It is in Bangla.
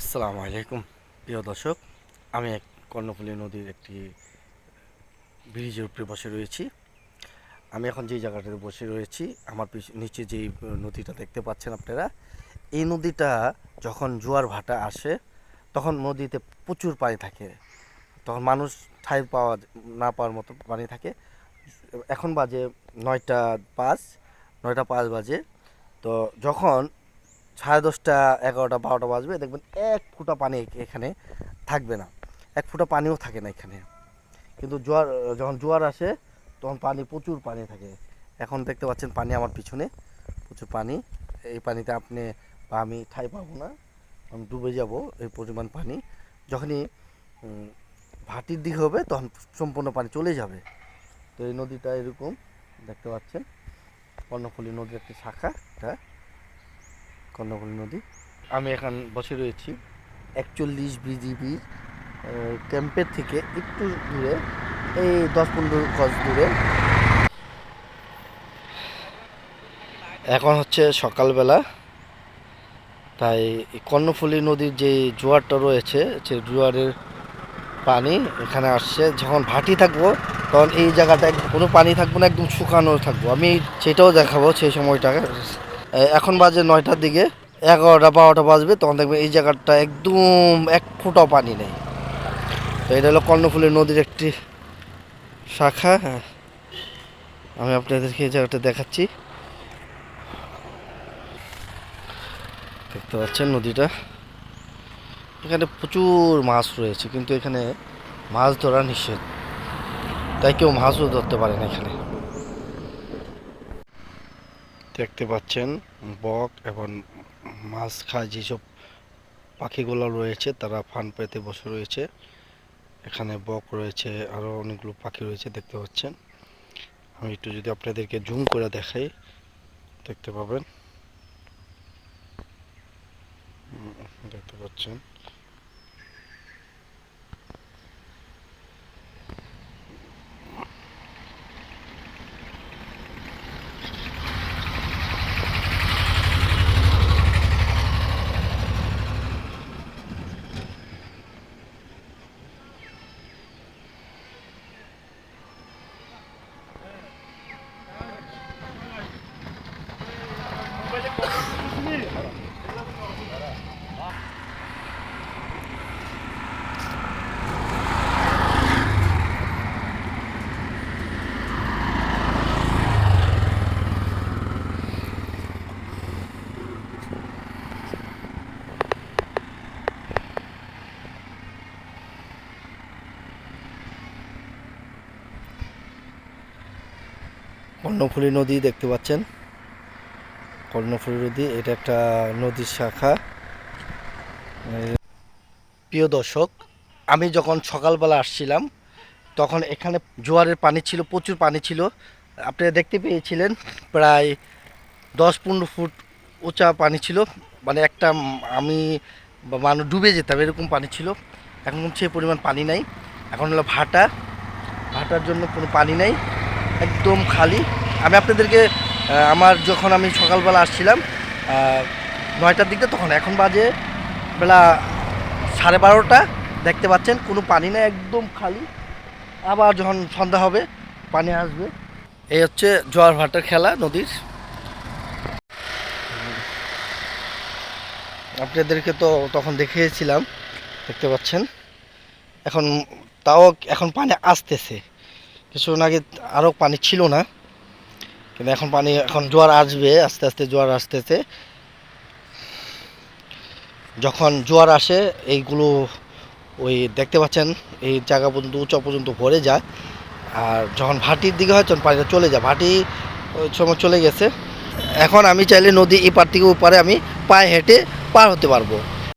আসসালামু আলাইকুম প্রিয় দর্শক। আমি এক কর্ণফুলী নদীর একটি ব্রিজের উপরে বসে রয়েছি। আমি এখন যেই জায়গাটাতে বসে রয়েছি, আমার নিচে যেই নদীটা দেখতে পাচ্ছেন আপনারা, এই নদীটা যখন জোয়ার ভাটা আসে তখন নদীতে প্রচুর পানি থাকে। তখন মানুষ ঠাঁই না পাওয়ার মতো পানি থাকে। এখন বাজে 9টা 5, 9টা 5 বাজে। তো যখন 10:30, 11টা 12টা বাজবে, দেখবেন এক ফোঁটা পানি এখানে থাকবে না। এক ফোঁটা পানিও থাকে না এখানে। কিন্তু যখন জোয়ার আসে তখন প্রচুর পানি থাকে। এখন দেখতে পাচ্ছেন পানি আমার পিছনে, প্রচুর পানি। এই পানিতে আপনি বা আমি ঠাঁই পাবো না, আমি ডুবে যাব। এই পরিমাণ পানি যখনই ভাটির দিকে হবে তখন সম্পূর্ণ পানি চলে যাবে। তো এই নদীটা এরকম দেখতে পাচ্ছেন, কর্ণফুলী নদীর একটি শাখা এটা, কর্ণফুলী নদী। আমি এখন বসে রয়েছি 41 বিজিবি ক্যাম্পের থেকে একটু দূরে, এই 10-15 গজ দূরে। এখন হচ্ছে সকালবেলা, তাই কর্ণফুলী নদীর যে জোয়ারটা রয়েছে, সে জোয়ারের পানি এখানে আসছে। যখন ভাটি থাকবো তখন এই জায়গাটা কোনো পানি থাকবো না, একদম শুকানো থাকবো। আমি সেটাও দেখাবো সেই সময়টা। এখন বাজে 9টার দিকে, 11টা 12টা বাজবে, তখন দেখবেন এই জায়গাটা একদম এক ফোঁটাও পানি নেই। তো এটা হলো কর্ণফুলী নদীর একটি শাখা। হ্যাঁ, আমি আপনাদেরকে এই জায়গাটা দেখাচ্ছি। দেখতে পাচ্ছেন নদীটা, এখানে প্রচুর মাছ রয়েছে, কিন্তু এখানে মাছ ধরা নিষেধ, তাই কেউ মাছও ধরতে পারে না এখানে। দেখতে পাচ্ছেন বক এবং মাছ খায় যেসব পাখিগুলো রয়েছে, তারা ফান পেতে বসে রয়েছে। এখানে বক রয়েছে, আরও অনেকগুলো পাখি রয়েছে দেখতে পাচ্ছেন। আমি একটু যদি আপনাদেরকে জুম করে দেখাই, দেখতে পাবেন। দেখতে পাচ্ছেন কর্ণফুলী নদী, দেখতে পাচ্ছেন কর্ণফুলী নদী, এটা একটা নদীর শাখা। প্রিয় দর্শক, আমি যখন সকালবেলা আসছিলাম তখন এখানে জোয়ারের পানি ছিল, প্রচুর পানি ছিল। আপনারা দেখতে পেয়েছিলেন প্রায় 10-15 ফুট উঁচা পানি ছিল। মানে একটা আমি মানুষ ডুবে যেতাম এরকম পানি ছিল। এখন সেই পরিমাণ পানি নাই। এখন হলো ভাটার জন্য কোনো পানি নাই, একদম খালি। আমি আপনাদেরকে যখন আমি সকালবেলা আসছিলাম 9টার দিকে, তখন এখন বাজে বেলা 12:30। দেখতে পাচ্ছেন কোনো পানি নেই, একদম খালি। আবার যখন সন্ধ্যা হবে পানি আসবে। এই হচ্ছে জোয়ার ভাটার খেলা নদীর। আপনাদেরকে তো তখন দেখিয়েছিলাম, দেখতে পাচ্ছেন। এখন তাও এখন পানি আসতেছে, কিছুক্ষণ আগে আরও পানি ছিল না, কিন্তু এখন পানি, এখন জোয়ার আসবে, আস্তে আস্তে জোয়ার আসতেছে। যখন জোয়ার আসে এইগুলো ওই দেখতে পাচ্ছেন এই জায়গা পর্যন্ত, উঁচা পর্যন্ত ভরে যায়। আর যখন ভাটির দিকে হয় তখন পানিটা চলে যায়। ভাটি ওই সময় চলে গেছে। এখন আমি চাইলে নদী এপার থেকে ওপারে আমি পায়ে হেঁটে পার হতে পারবো।